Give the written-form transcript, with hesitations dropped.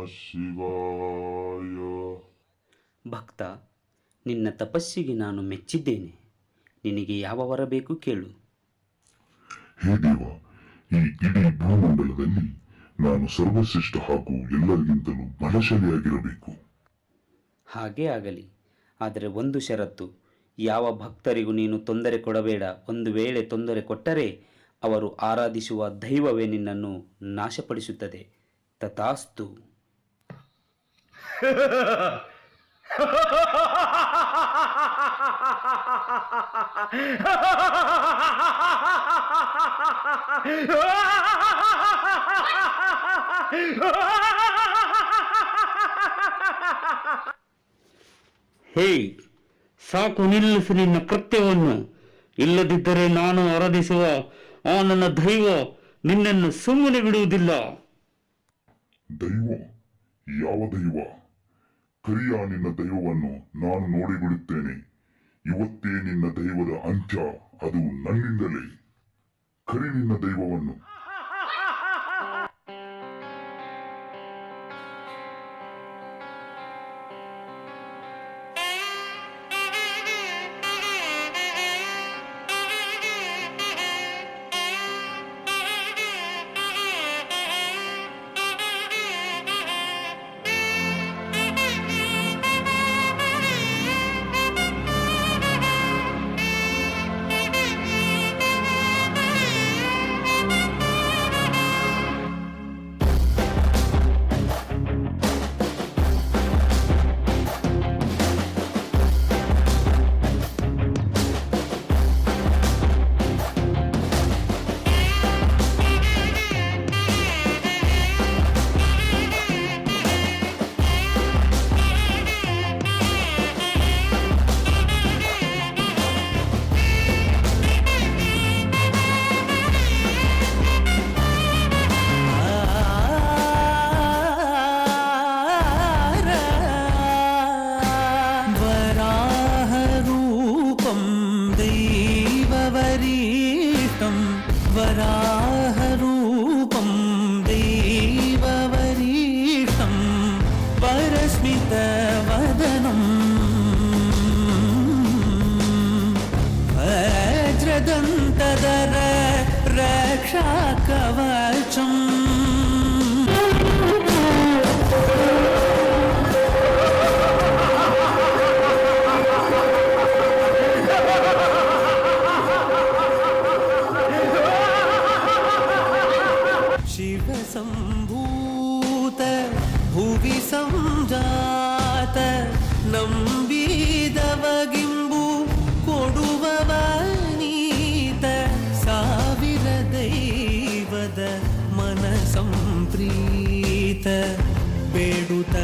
ಶಿವಾಯ. ಭಕ್ತ, ನಿನ್ನ ತಪಸ್ಸಿಗೆ ನಾನು ಮೆಚ್ಚಿದ್ದೇನೆ. ನಿನಗೆ ಯಾವ ವರ ಬೇಕು ಕೇಳು. ಹೇ ದೇವ, ಈ ಇಡೀ ಭೂಮಂಡಲದಲ್ಲಿ ನಾನು ಸರ್ವಶ್ರೇಷ್ಠ ಹಾಗೂ ಎಲ್ಲರಿಗಿಂತಲೂ ಬಲಶಾಲಿಯಾಗಿರಬೇಕು. ಹಾಗೇ ಆಗಲಿ. ಆದರೆ ಒಂದು ಷರತ್ತು, ಯಾವ ಭಕ್ತರಿಗೂ ನೀನು ತೊಂದರೆ ಕೊಡಬೇಡ. ಒಂದು ವೇಳೆ ತೊಂದರೆ ಕೊಟ್ಟರೆ ಅವರು ಆರಾಧಿಸುವ ದೈವವೇ ನಿನ್ನನ್ನು ನಾಶಪಡಿಸುತ್ತದೆ. ತಥಾಸ್ತು. ಹೇ, ಸಾಕು, ನಿಲ್ಲಿಸು ನಿನ್ನ ಕೃತ್ಯವನ್ನು. ಇಲ್ಲದಿದ್ದರೆ ನಾನು ಆರಾಧಿಸುವ ಆ ನನ್ನ ದೈವ ನಿನ್ನನ್ನು ಸುಮ್ಮನೆ ಬಿಡುವುದಿಲ್ಲ. ದೈವ? ಯಾವ ದೈವ? ಕರಿಯ ನಿನ್ನ ದೈವವನ್ನು ನಾನು ನೋಡಿಬಿಡುತ್ತೇನೆ. ಇವತ್ತೇ ನಿನ್ನ ದೈವದ ಅಂತ್ಯ, ಅದು ನನ್ನಿಂದಲೇ. ಕರಿ ನಿನ್ನ ದೈವವನ್ನು. वराहरूपं देववरीष्टं परस्मितवदनं वज्रदन्तधर रक्षाकवचम् शिवसम्भूत भुवि संजात ನಂಬಿದವಗಿಂಬು ಕೊಡುವವನೀತ ಸಾವಿರ ದೈವದ ಮನ ಸಂಪ್ರೀತ ಬೇಡುತ್ತ